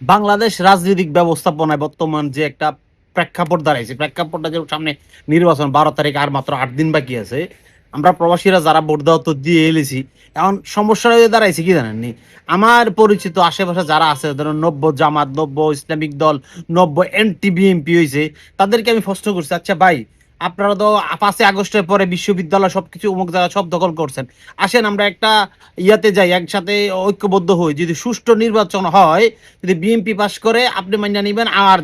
বাংলাদেশ রাজনৈতিক ব্যবস্থাপনায় বর্তমান যে একটা প্রেক্ষাপট দাঁড়াইছে, প্রেক্ষাপটটা যে সামনে নির্বাচন 12 তারিখ আর মাত্র 8 দিন বাকি আছে। আমরা প্রবাসীরা যারা ভোট দেওয়া তো দিয়ে এলেছি, এখন সমস্যা হয়ে দাঁড়াইছে কি জানেননি? আমার পরিচিত আশেপাশে যারা আছে, ধরুন নব্য জামাত, নব্য ইসলামিক দল, নব্য এনটি বিএনপি হয়েছে, তাদেরকে আমি প্রশ্ন করছি, আচ্ছা ভাই, আপনারা তো 5ই আগস্টের পরে বিশ্ববিদ্যালয় সবকিছু অমুক জায়গা সব দখল করছেন, আসেন আমরা একটা ইয়াতে যাই, একসাথে ঐক্যবদ্ধ হই, যদি সুষ্ঠু নির্বাচন হয়, যদি বিএনপি পাশ করে আপনি মাইনা নিবেন, আর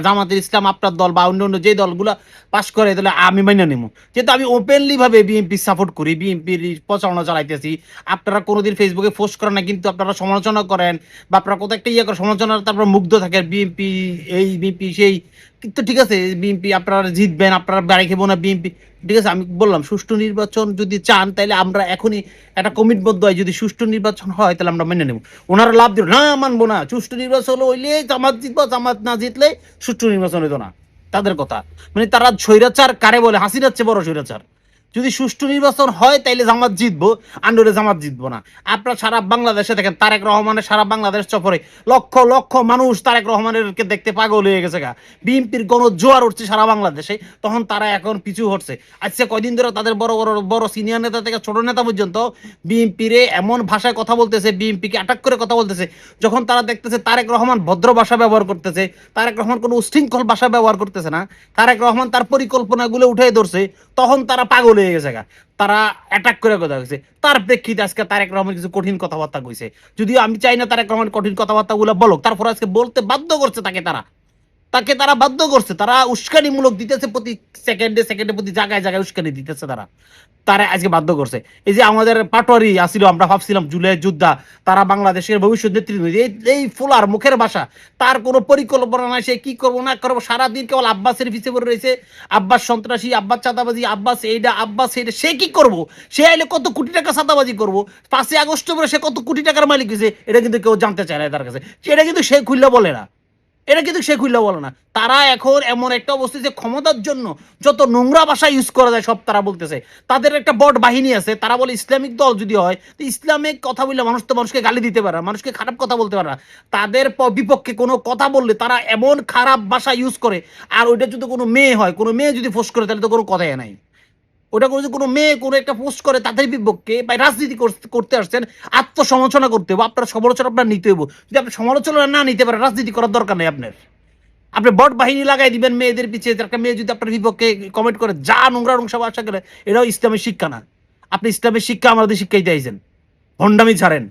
জামাতের ইসলাম আপনার দল বা অন্য অন্য যে দলগুলো পাশ করে, তাহলে আমি মাইনা নিব। যেহেতু আমি ওপেনলি ভাবে বিএনপি সাপোর্ট করি, বিএনপির প্রচারণা চালাইতেছি, আপনারা কোনোদিন ফেসবুকে পোস্ট করেন না, কিন্তু আপনারা সমালোচনা করেন বা আপনারা কোথাও একটা ইয়ে করেন, সমালোচনা, তারপর মুগ্ধ থাকেন বিএনপি এই বিএনপি সেই। কিন্তু ঠিক আছে, বিএনপি আপনারা জিতবেন, আপনারা বাড়ি খেবো না বিএনপি, ঠিক আছে। আমি বললাম সুষ্ঠু নির্বাচন যদি চান, তাহলে আমরা এখনই একটা কমিটবদ্ধ হয়, যদি সুষ্ঠু নির্বাচন হয় তাহলে আমরা মেনে নেব। ওনারা লাভ দিল না, মানবো না, সুষ্ঠু নির্বাচন হইলে জামাত জিতবো, জামাত না জিতলে সুষ্ঠু নির্বাচন হইতো না। তাদের কথা মানে, তারা স্বৈরাচার কারে বলে? হাসিনার চেয়ে বড় স্বৈরাচার। যদি সুষ্ঠু নির্বাচন হয় তাইলে জামাত জিতবো, আন্ডরে জামাত জিতবো না। আপনার সারা বাংলাদেশে দেখেন, তারেক রহমানের সারা বাংলাদেশ সফরে লক্ষ লক্ষ মানুষ তারেক রহমানের দেখতে পাগল হয়ে গেছে গা। বিএনপির গণজোয়ার উঠছে সারা বাংলাদেশে, তখন তারা এখন পিছু হটছে। আজকে কয়দিন ধরে তাদের বড় বড় বড় সিনিয়র নেতা থেকে ছোট নেতা পর্যন্ত বিএনপিরে এমন ভাষায় কথা বলতেছে, বিএনপিকে অ্যাটাক করে কথা বলতেছে, যখন তারা দেখতেছে তারেক রহমান ভদ্র ভাষা ব্যবহার করতেছে, তারেক রহমান কোনো উশৃঙ্খল ভাষা ব্যবহার করতেছে না, তারেক রহমান তার পরিকল্পনাগুলো উঠে ধরছে, তখন তারা পাগল হয়ে গেছে গা। তারা অ্যাটাক করে কথা কইছে। তার প্রেক্ষিতে আজকে তারেক রহমান কিছু কঠিন কথাবার্তা কইছে। যদিও আমি চাই না তারেক রহমান কঠিন কথাবার্তাগুলো বলুক, তারপর আজকে বলতে বাধ্য করছে তাকে তারা বাধ্য করছে, তারা উস্কানিমূলক দিতেছে, প্রতি সেকেন্ডে সেকেন্ডে প্রতি জায়গায় জায়গায় উস্কানি দিতেছে, তারা তারা আজকে বাধ্য করছে। এই যে আমাদের পাটোয়ারি আসিল, আমরা ভাবছিলাম জুলাই যোদ্ধা, তারা বাংলাদেশের ভবিষ্যৎ নেতৃত্ব, এই ফুলার মুখের ভাষা, তার কোনো পরিকল্পনা নাই, সে কি করবো না করবো, সারাদিন কেবল আব্বাসের পিছে পড়ে রয়েছে, আব্বাস সন্ত্রাসী, আব্বাস চাঁদাবাজি, আব্বাস এইটা, আব্বাস এইটা, সে কি করবো? সে আইলে কত কোটি টাকা চাঁদাবাজি করবো, 5ই আগস্ট পরে সে কত কোটি টাকার মালিক হয়েছে, এটা কিন্তু কেউ জানতে চায় না তার কাছে, এটা কিন্তু সে খুললে বলে না, এটা কিন্তু সে খুললে বলে না। তারা এখন এমন একটা অবস্থা যে ক্ষমতার জন্য যত নোংরা ভাষা ইউজ করা যায় সব তারা বলতেছে। তাদের একটা বট বাহিনী আছে, তারা বলে ইসলামিক দল যদি হয় তো ইসলামিক কথা বললে মানুষ তো মানুষকে গালি দিতে পারে না, মানুষকে খারাপ কথা বলতে পারে না। তাদের বিপক্ষে কোনো কথা বললে তারা এমন খারাপ ভাষা ইউজ করে, আর ওইটা যদি কোনো মেয়ে হয়, কোনো মেয়ে যদি ফোর্স করে, তাহলে তো কোনো কথাই নাই। ওটা করে, কোনো মেয়ে কোনো একটা পোস্ট করে তাদের বিপক্ষে, বা রাজনীতি করতে আসছেন, আত্মসমালোচনা করতে হবে, আপনার সমালোচনা আপনার নিতে হবে। যদি আপনি সমালোচনা না নিতে পারেন, রাজনীতি করার দরকার নেই আপনার। আপনি বট বাহিনী লাগাই দিবেন মেয়েদের পিছিয়ে, একটা মেয়ে যদি আপনার বিপক্ষে কমেন্ট করে, যা নোংরা নোংরা ভাষা করে, এটাও ইসলামের শিক্ষা না। আপনি ইসলামের শিক্ষা আমাদের শিক্ষাইতে আইছেন, ভণ্ডামি ছাড়েন।